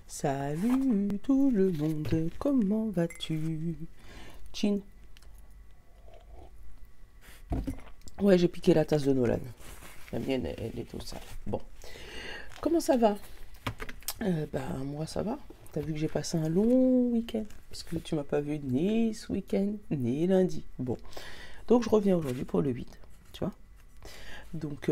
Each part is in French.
Salut tout le monde, comment vas-tu? Chin. Ouais, j'ai piqué la tasse de Nolan. La mienne, elle est tout sale. Bon. Comment ça va? Moi, ça va. T'as vu que j'ai passé un long week-end? Parce que tu m'as pas vu ni ce week-end, ni lundi. Bon. Donc, je reviens aujourd'hui pour le 8. Tu vois? Donc,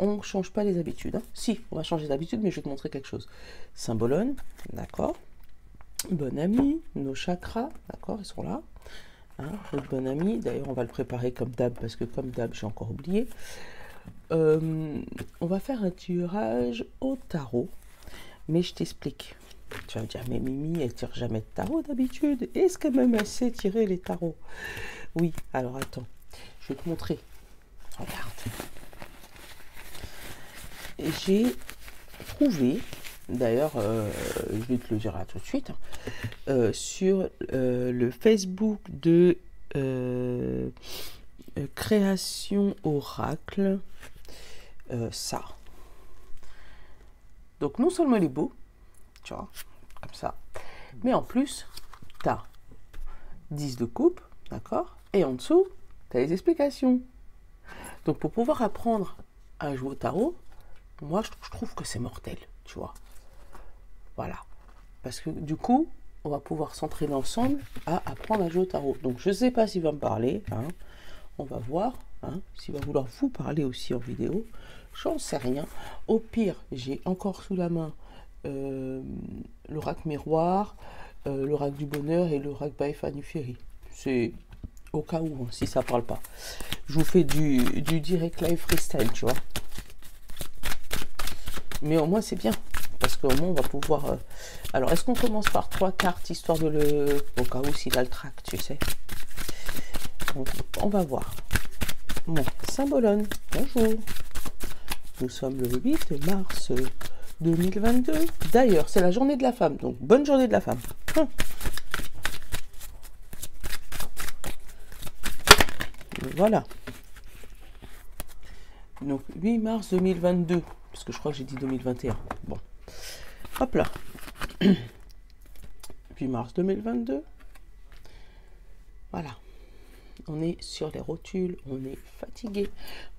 on change pas les habitudes. Hein. Si, on va changer d'habitude, mais je vais te montrer quelque chose. Symbolone, d'accord. Bonne amie, nos chakras, d'accord, ils sont là. Hein, notre bon ami, d'ailleurs on va le préparer comme d'hab, parce que comme d'hab j'ai encore oublié. On va faire un tirage au tarot, mais je t'explique. Tu vas me dire, mais Mimi, elle tire jamais de tarot d'habitude. Est-ce qu'elle même elle sait tirer les tarots? Oui, alors attends, je vais te montrer. Regarde. J'ai trouvé, d'ailleurs, je vais te le dire là tout de suite, sur le Facebook de Création Oracle, ça. Donc non seulement il est beau, tu vois, comme ça, mais en plus, tu as 10 de coupe, d'accord, et en dessous, tu as les explications. Donc pour pouvoir apprendre à jouer au tarot, moi je trouve que c'est mortel, tu vois. Voilà. Parce que du coup, on va pouvoir s'entraîner ensemble à apprendre à jouer au tarot. Donc je ne sais pas s'il va me parler, hein. On va voir, hein, s'il va vouloir vous parler aussi en vidéo. J'en sais rien. Au pire, j'ai encore sous la main l'oracle miroir, l'oracle du bonheur et l'oracle by Fanny Ferry. C'est au cas où, hein, si ça parle pas. Je vous fais du direct live freestyle, tu vois. Mais au moins c'est bien, parce qu'au moins on va pouvoir... Alors est-ce qu'on commence par 3 cartes, histoire de le... Au cas où s'il a le trac, tu sais. Donc, on va voir. Bon, Symbolone, bonjour. Nous sommes le 8 mars 2022. D'ailleurs, c'est la journée de la femme, donc bonne journée de la femme. Voilà. Donc 8 mars 2022, parce que je crois que j'ai dit 2021. Bon, hop là. 8 mars 2022. Voilà. On est sur les rotules, on est fatigué,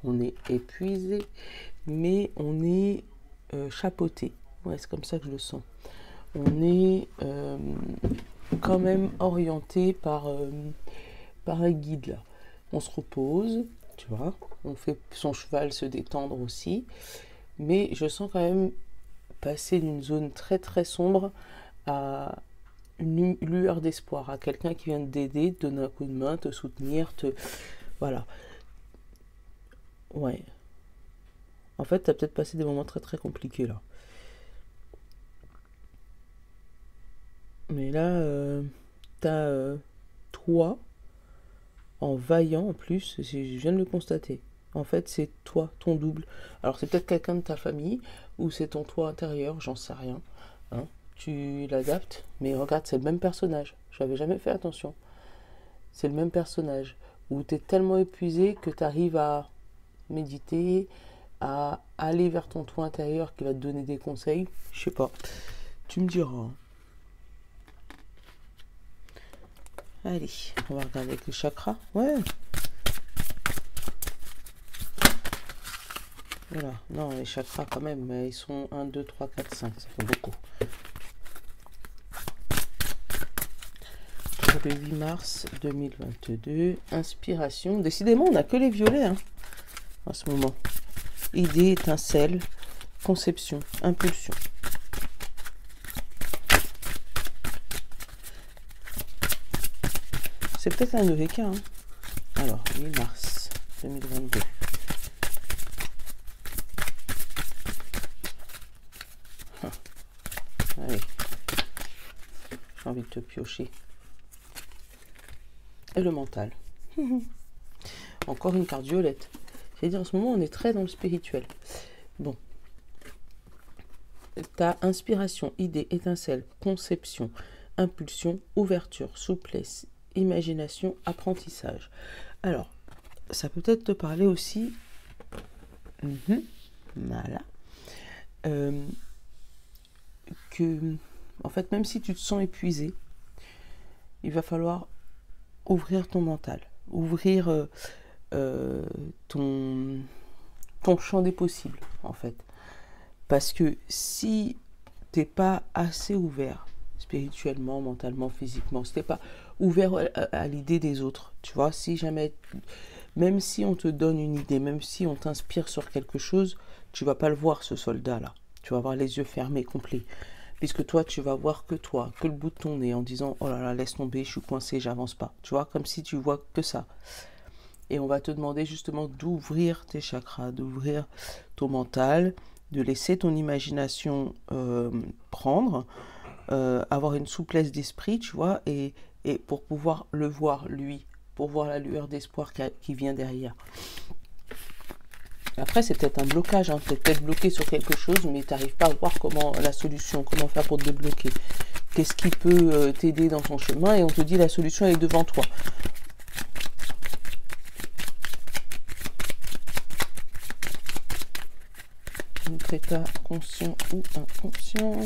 on est épuisé, mais on est chapeauté. Ouais, c'est comme ça que je le sens. On est quand même orienté par un guide là. On se repose, tu vois, on fait son cheval se détendre aussi, mais je sens quand même passer d'une zone très très sombre à une lueur d'espoir, à quelqu'un qui vient t'aider, te donner un coup de main, te soutenir, voilà. Ouais. En fait, t'as peut-être passé des moments très très compliqués là. Mais là, t'as toi, en vaillant en plus, je viens de le constater. En fait, c'est toi, ton double. Alors, c'est peut-être quelqu'un de ta famille, ou c'est ton toi intérieur, j'en sais rien. Hein, tu l'adaptes, mais regarde, c'est le même personnage. Je n'avais jamais fait attention. C'est le même personnage. Où tu es tellement épuisé que tu arrives à méditer, à aller vers ton toi intérieur qui va te donner des conseils. Je sais pas. Tu me diras. Hein. Allez, on va regarder avec les chakras. Ouais. Voilà. Non, les chakras quand même, ils sont 1, 2, 3, 4, 5. Ça fait beaucoup. Le 8 mars 2022. Inspiration. Décidément, on n'a que les violets hein, en ce moment. Idée, étincelle, conception, impulsion. C'est peut-être un EVK. Hein. Alors, 8 mars 2022. Allez. J'ai envie de te piocher. Et le mental. Encore une carte violette. C'est-à-dire, en ce moment, on est très dans le spirituel. Bon. Ta inspiration, idée, étincelle, conception, impulsion, ouverture, souplesse, imagination, apprentissage. Alors, ça peut peut-être te parler aussi. Voilà. Que En fait, même si tu te sens épuisé, il va falloir ouvrir ton mental, ouvrir ton champ des possibles, en fait. Parce que si t'es pas assez ouvert, spirituellement, mentalement, physiquement, si t'es pas ouvert à l'idée des autres, tu vois, si jamais, même si on te donne une idée, même si on t'inspire sur quelque chose, tu vas pas le voir, ce soldat-là. Tu vas avoir les yeux fermés, complets. Puisque toi, tu vas voir que toi, que le bout de ton nez, en disant, oh là là, laisse tomber, je suis coincé, j'avance pas. Tu vois, comme si tu vois que ça. Et on va te demander justement d'ouvrir tes chakras, d'ouvrir ton mental, de laisser ton imagination prendre, avoir une souplesse d'esprit, tu vois, et pour pouvoir le voir, lui, pour voir la lueur d'espoir qui vient derrière. Après, c'est peut-être un blocage, hein. Tu es peut-être bloqué sur quelque chose, mais tu n'arrives pas à voir comment la solution, comment faire pour te débloquer. Qu'est-ce qui peut t'aider dans ton chemin, et on te dit la solution est devant toi. Notre état conscient ou inconscient.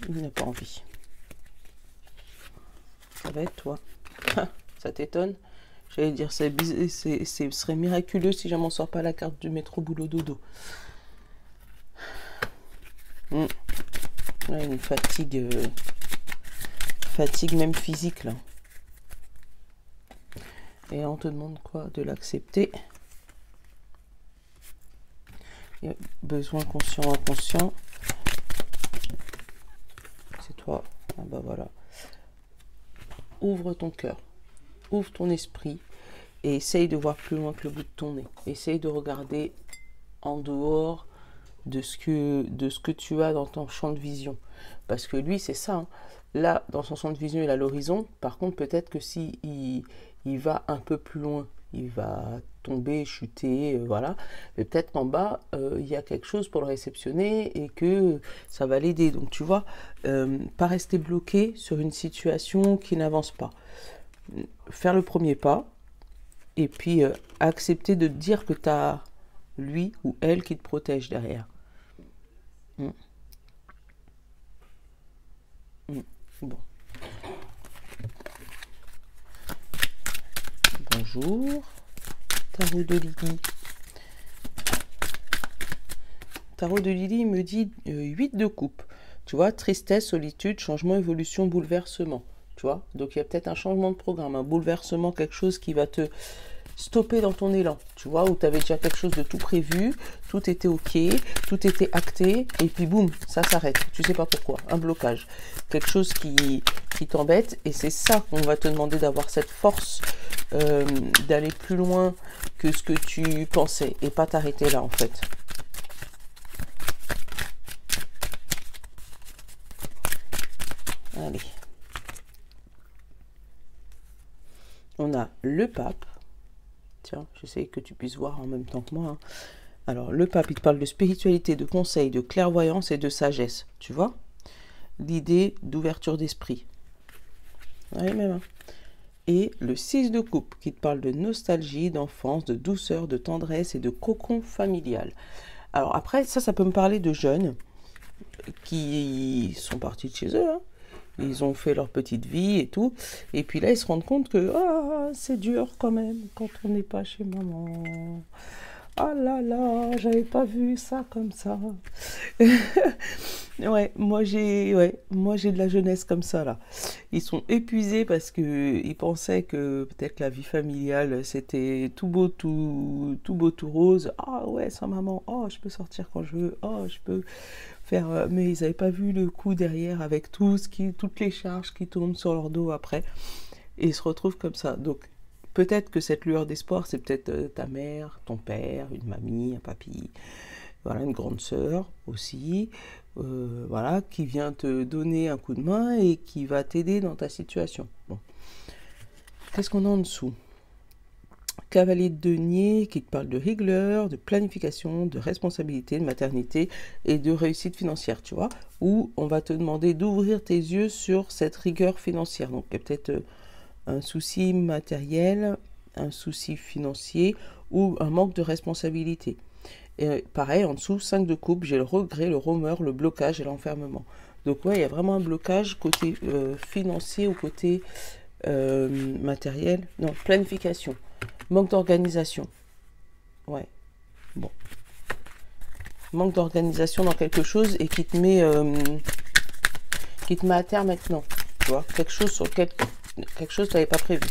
Il n'a pas envie. Ça va être toi. Ça t'étonne? J'allais dire, ce serait miraculeux si je m'en sors pas la carte du métro boulot dodo. Ouais, une fatigue même physique là. Et on te demande quoi? De l'accepter. Besoin conscient, inconscient. C'est toi. Ah bah voilà. Ouvre ton cœur, ouvre ton esprit et essaye de voir plus loin que le bout de ton nez. Essaye de regarder en dehors de ce que tu as dans ton champ de vision. Parce que lui, c'est ça. Hein. Là, dans son champ de vision, il a l'horizon. Par contre, peut-être que si il va un peu plus loin, il va tomber, chuter, voilà. Mais peut-être qu'en bas, il y a quelque chose pour le réceptionner et que ça va l'aider. Donc, tu vois, pas rester bloqué sur une situation qui n'avance pas. Faire le premier pas et puis accepter de dire que tu as lui ou elle qui te protège derrière. Bon. Bonjour. Tarot de Lily. Tarot de Lily me dit 8 de coupe. Tu vois, tristesse, solitude, changement, évolution, bouleversement. Tu vois, donc il y a peut-être un changement de programme, un bouleversement, quelque chose qui va te stopper dans ton élan. Tu vois, où tu avais déjà quelque chose de tout prévu, tout était ok, tout était acté, et puis boum, ça s'arrête. Tu sais pas pourquoi, un blocage. Quelque chose qui t'embête, et c'est ça qu'on va te demander, d'avoir cette force d'aller plus loin que ce que tu pensais, et pas t'arrêter là en fait. Allez. On a le pape. Tiens, j'essaie que tu puisses voir en même temps que moi. Hein. Alors, le pape, il te parle de spiritualité, de conseil, de clairvoyance et de sagesse. Tu vois? L'idée d'ouverture d'esprit. Allez, même. Hein. Et le 6 de coupe, qui te parle de nostalgie, d'enfance, de douceur, de tendresse et de cocon familial. Alors après, ça peut me parler de jeunes qui sont partis de chez eux, hein. Ils ont fait leur petite vie et tout. Et puis là, ils se rendent compte que c'est dur quand même quand on n'est pas chez maman. Ah là là, j'avais pas vu ça comme ça. Moi j'ai de la jeunesse comme ça là. Ils sont épuisés parce que ils pensaient que peut-être la vie familiale c'était tout beau, tout beau, tout rose. Ah ouais, sans maman. Oh, je peux sortir quand je veux. Oh, je peux faire. Mais ils n'avaient pas vu le coup derrière avec toutes les charges qui tournent sur leur dos après. Et ils se retrouvent comme ça. Donc peut-être que cette lueur d'espoir, c'est peut-être ta mère, ton père, une mamie, un papy, voilà, une grande sœur aussi, voilà, qui vient te donner un coup de main et qui va t'aider dans ta situation. Bon. Qu'est-ce qu'on a en dessous? Cavalier de denier qui te parle de rigueur, de planification, de responsabilité, de maternité et de réussite financière, tu vois, où on va te demander d'ouvrir tes yeux sur cette rigueur financière. Donc, il y a peut-être un souci matériel, un souci financier ou un manque de responsabilité. Et pareil, en dessous, 5 de coupe, j'ai le regret, le rumeur, le blocage et l'enfermement. Donc ouais, il y a vraiment un blocage côté financier ou côté matériel. Non, planification. Manque d'organisation. Ouais, bon. Manque d'organisation dans quelque chose et qui te met à terre maintenant. Tu vois, quelque chose sur lequel quelque chose que tu n'avais pas prévu.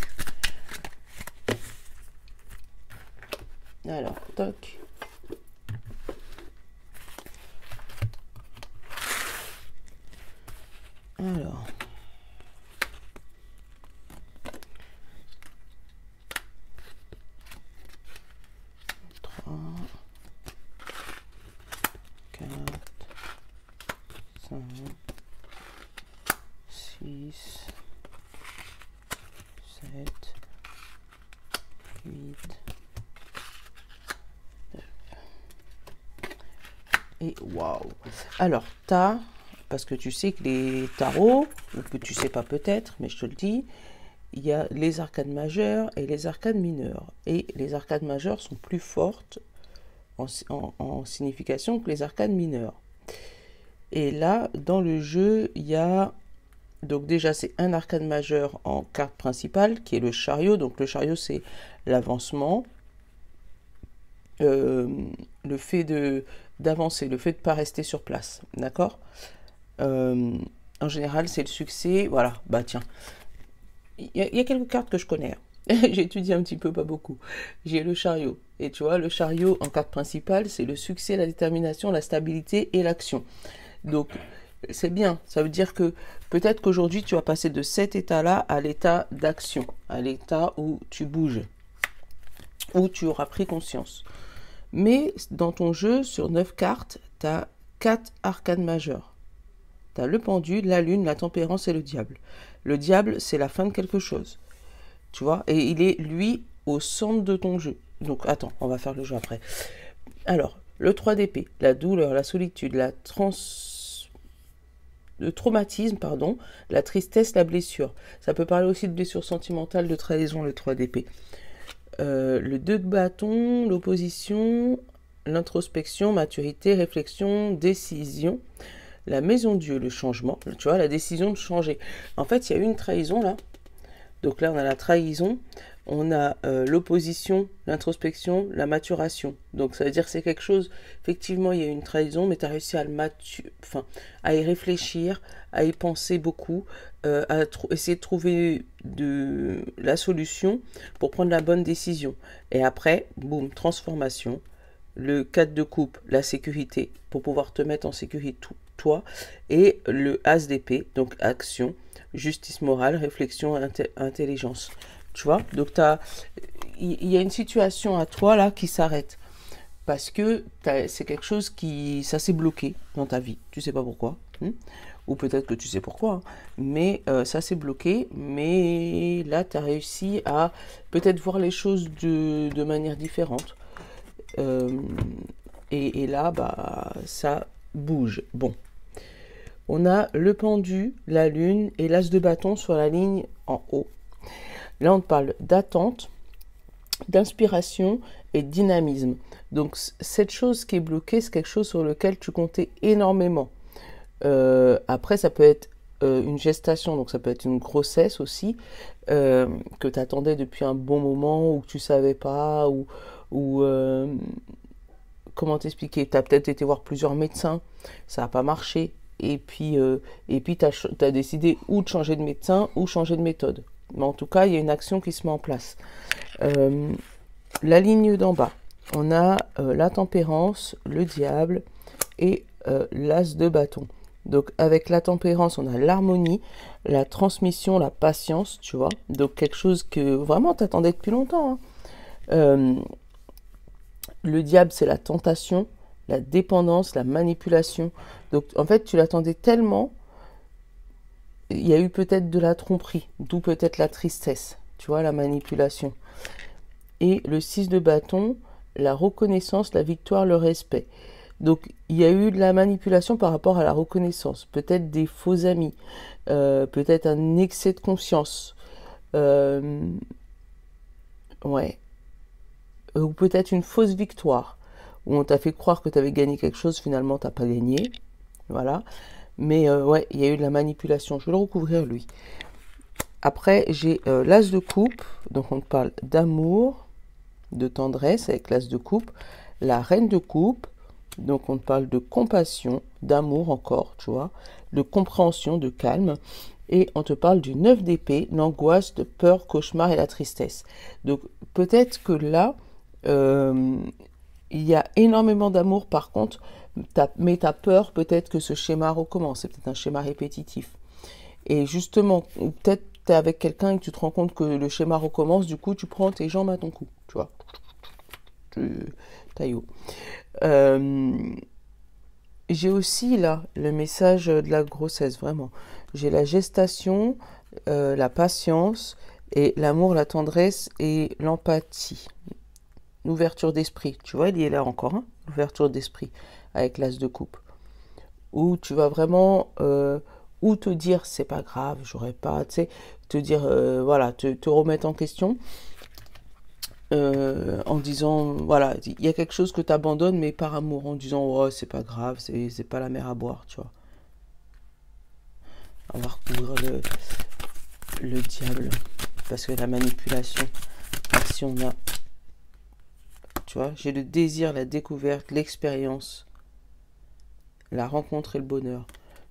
Alors, toc. Alors. Trois, 4, 5, 6, 7, 8, 9. Et waouh! Alors, parce que tu sais que les tarots, ou que tu sais pas peut-être, mais je te le dis, il y a les arcades majeures et les arcades mineures. Et les arcades majeures sont plus fortes en signification que les arcades mineures. Et là, dans le jeu, il y a... Donc déjà, c'est un arcade majeur en carte principale, qui est le chariot. Donc le chariot, c'est l'avancement. Le fait d'avancer, le fait de ne pas rester sur place. D'accord? En général, c'est le succès. Voilà, bah tiens. Il y a quelques cartes que je connais. J'ai étudié un petit peu, pas beaucoup. J'ai le chariot. Et tu vois, le chariot en carte principale, c'est le succès, la détermination, la stabilité et l'action. Donc, c'est bien. Ça veut dire que peut-être qu'aujourd'hui, tu vas passer de cet état-là à l'état d'action, à l'état où tu bouges, où tu auras pris conscience. Mais dans ton jeu, sur 9 cartes, tu as 4 arcades majeures. Tu as le pendule, la lune, la tempérance et le diable. Le diable, c'est la fin de quelque chose. Tu vois? Et il est, lui, au centre de ton jeu. Donc, attends, on va faire le jeu après. Alors, le 3 d'épée, la douleur, la solitude, le traumatisme, pardon, la tristesse, la blessure. Ça peut parler aussi de blessure sentimentale, de trahison, le 3 d'épée. Le 2 de bâton, l'opposition, l'introspection, maturité, réflexion, décision. La maison Dieu, le changement. Tu vois, la décision de changer. En fait, il y a eu une trahison là. Donc là, on a la trahison, on a l'opposition, l'introspection, la maturation. Donc ça veut dire que c'est quelque chose, effectivement, il y a eu une trahison, mais tu as réussi à à y réfléchir, à y penser beaucoup, à essayer de trouver la solution pour prendre la bonne décision. Et après, boum, transformation. Le 4 de coupe, la sécurité, pour pouvoir te mettre en sécurité toi. Et le as d'épée, donc action, justice morale, réflexion, intelligence. Tu vois? Donc il y a une situation à toi là qui s'arrête. Parce que c'est quelque chose ça s'est bloqué dans ta vie. Tu sais pas pourquoi. Ou peut-être que tu sais pourquoi. Mais ça s'est bloqué. Mais là, tu as réussi à peut-être voir les choses de manière différente. Et là, bah, ça bouge. Bon. On a le pendu, la lune et l'as de bâton sur la ligne en haut. Là, on parle d'attente, d'inspiration et de dynamisme. Donc, cette chose qui est bloquée, c'est quelque chose sur lequel tu comptais énormément. Après, ça peut être une gestation, donc ça peut être une grossesse aussi, que tu attendais depuis un bon moment ou que tu ne savais pas, ou comment t'expliquer, tu as peut-être été voir plusieurs médecins, ça n'a pas marché. Et puis tu as décidé ou de changer de médecin ou changer de méthode. Mais en tout cas, il y a une action qui se met en place. La ligne d'en bas, on a la tempérance, le diable et l'as de bâton. Donc avec la tempérance, on a l'harmonie, la transmission, la patience, tu vois. Donc quelque chose que vraiment tu attendais depuis longtemps. Le diable, c'est la tentation, la dépendance, la manipulation. Donc, en fait, tu l'attendais tellement, il y a eu peut-être de la tromperie, d'où peut-être la tristesse, tu vois, la manipulation. Et le 6 de bâton, la reconnaissance, la victoire, le respect. Donc, il y a eu de la manipulation par rapport à la reconnaissance. Peut-être des faux amis, peut-être un excès de confiance. Ouais. Ou peut-être une fausse victoire. où on t'a fait croire que tu avais gagné quelque chose, finalement t'as pas gagné. Voilà. Mais ouais, il y a eu de la manipulation. Je vais le recouvrir lui. Après, j'ai l'as de coupe, donc on te parle d'amour, de tendresse avec l'as de coupe. La reine de coupe, donc on te parle de compassion, d'amour encore, tu vois, de compréhension, de calme. Et on te parle du 9 d'épée, l'angoisse, de peur, cauchemar et la tristesse. Donc peut-être que là, il y a énormément d'amour, par contre, mais tu as peur peut-être que ce schéma recommence. C'est peut-être un schéma répétitif. Et justement, ou peut-être tu es avec quelqu'un et que tu te rends compte que le schéma recommence, du coup tu prends tes jambes à ton cou, tu vois. Taillot. J'ai aussi là le message de la grossesse, vraiment. J'ai la gestation, la patience, et l'amour, la tendresse et l'empathie. L'ouverture d'esprit, tu vois, il y est là encore, hein, l'ouverture d'esprit avec l'as de coupe. Où tu vas vraiment, ou te dire c'est pas grave, j'aurais pas, tu sais, te dire, voilà, te remettre en question. En disant, voilà, il y a quelque chose que tu abandonnes, mais par amour, en disant, oh, c'est pas grave, c'est pas la mer à boire, tu vois. On va recouvrir le diable, parce que la manipulation, si on a, tu vois, j'ai le désir, la découverte, l'expérience, la rencontre et le bonheur.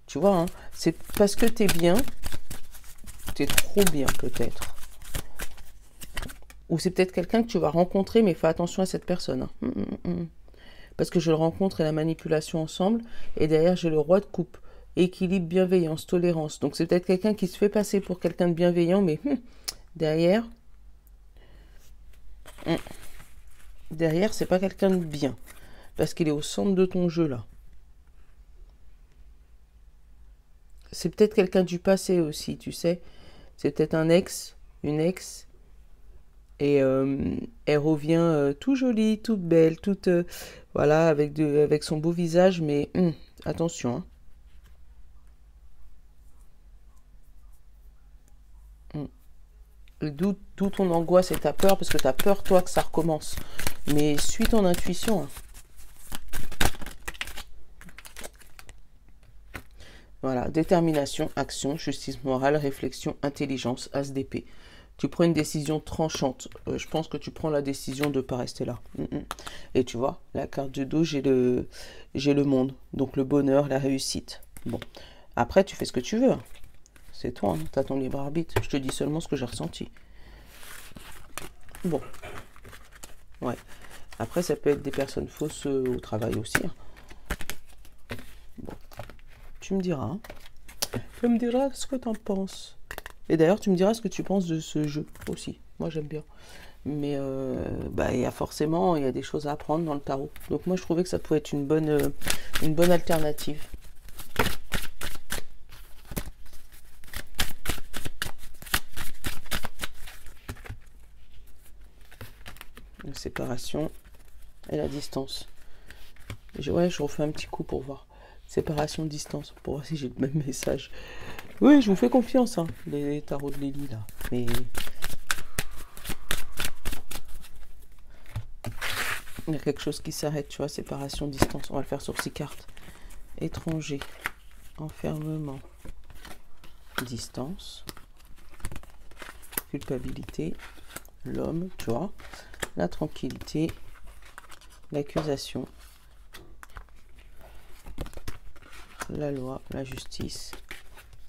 Tu vois, hein, c'est parce que t'es bien, t'es trop bien peut-être. Ou c'est peut-être quelqu'un que tu vas rencontrer, mais fais attention à cette personne. Hein. Parce que je le rencontre et la manipulation ensemble. Et derrière, j'ai le roi de coupe. Équilibre, bienveillance, tolérance. Donc c'est peut-être quelqu'un qui se fait passer pour quelqu'un de bienveillant, mais derrière, derrière, c'est pas quelqu'un de bien. Parce qu'il est au centre de ton jeu, là. C'est peut-être quelqu'un du passé aussi, tu sais. C'est peut-être un ex, une ex. Et elle revient tout jolie, toute belle, toute voilà, avec son beau visage, mais attention. Hein. D'où ton angoisse et ta peur, parce que tu as peur, toi, que ça recommence. Mais suis ton intuition. Hein. Voilà, détermination, action, justice morale, réflexion, intelligence, as d'épée. Tu prends une décision tranchante. Je pense que tu prends la décision de ne pas rester là. Et tu vois, la carte du dos, j'ai le monde. Donc le bonheur, la réussite. Bon, après, tu fais ce que tu veux. C'est toi, hein, tu as ton libre arbitre. Je te dis seulement ce que j'ai ressenti. Bon, ouais. Après, ça peut être des personnes fausses au travail aussi. Hein. Bon, tu me diras. Hein. Tu me diras ce que tu en penses. Et d'ailleurs, tu me diras ce que tu penses de ce jeu aussi. Moi, j'aime bien. Mais il y a forcément, il y a des choses à apprendre dans le tarot. Donc moi, je trouvais que ça pouvait être une bonne alternative. La séparation et la distance. Je refais un petit coup pour voir. Séparation, distance, pour voir si j'ai le même message. Oui, je vous fais confiance, hein, les tarots de Lily, là. Mais il y a quelque chose qui s'arrête, tu vois, séparation, distance. On va le faire sur 6 cartes. Étranger, enfermement, distance, culpabilité, l'homme, tu vois, la tranquillité, l'accusation, la loi, la justice,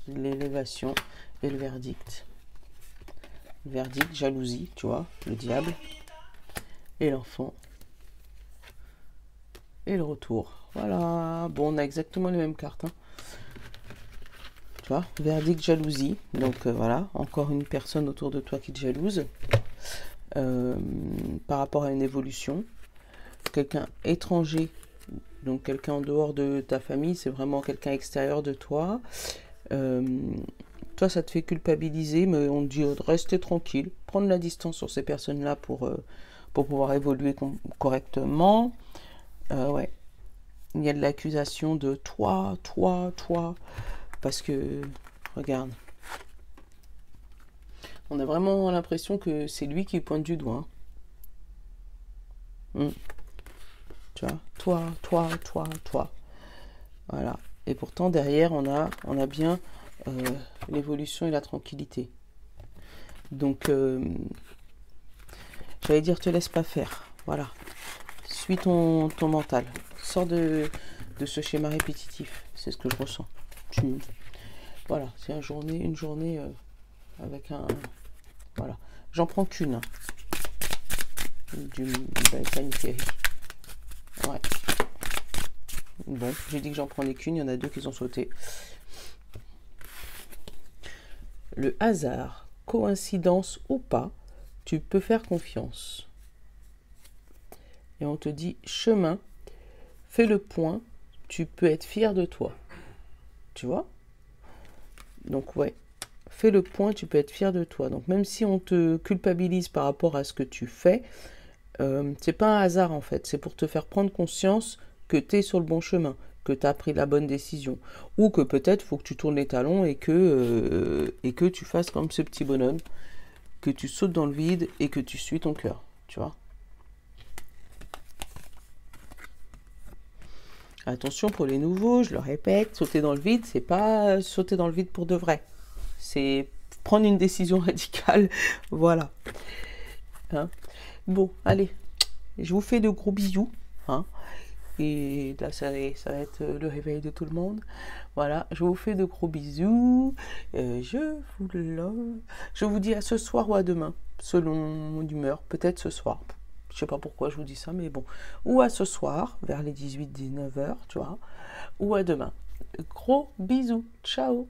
l'élévation et le verdict. Le verdict, jalousie, tu vois, le diable et l'enfant. Et le retour. Voilà. Bon, on a exactement les mêmes cartes. Hein. Tu vois, verdict, jalousie. Donc voilà, encore une personne autour de toi qui te jalouse. Par rapport à une évolution. Quelqu'un étranger, donc quelqu'un en dehors de ta famille, c'est vraiment quelqu'un extérieur de toi. Toi, ça te fait culpabiliser, mais on te dit de rester tranquille, prendre la distance sur ces personnes-là pour pouvoir évoluer correctement. Ouais. Il y a de l'accusation de toi, parce que, regarde, on a vraiment l'impression que c'est lui qui pointe du doigt. Tu Tu vois, toi. Voilà. Et pourtant, derrière, on a bien l'évolution et la tranquillité. Donc, j'allais dire, te laisse pas faire. Voilà. Suis ton mental. Sors de ce schéma répétitif. C'est ce que je ressens. Voilà, c'est une journée avec un... Voilà. J'en prends qu'une. Hein. Du Planiférie. Ouais. Bon, j'ai dit que j'en prenais qu'une, il y en a deux qui ont sauté. Le hasard, coïncidence ou pas, tu peux faire confiance. Et on te dit chemin, fais le point, tu peux être fier de toi. Tu vois? Donc ouais, fais le point, tu peux être fier de toi. Donc même si on te culpabilise par rapport à ce que tu fais, c'est pas un hasard en fait, c'est pour te faire prendre conscience que tu es sur le bon chemin, que tu as pris la bonne décision. Ou que peut-être il faut que tu tournes les talons et que tu fasses comme ce petit bonhomme, que tu sautes dans le vide et que tu suis ton cœur, tu vois. Attention pour les nouveaux, je le répète, sauter dans le vide, c'est pas sauter dans le vide pour de vrai. C'est prendre une décision radicale, voilà. Hein. Bon, allez, je vous fais de gros bisous. Hein. Et là, ça va être le réveil de tout le monde. Voilà, je vous fais de gros bisous. Je vous dis à ce soir ou à demain, selon mon humeur. Peut-être ce soir. Je sais pas pourquoi je vous dis ça, mais bon. Ou à ce soir, vers les 18-19 heures, tu vois. Ou à demain. Gros bisous. Ciao.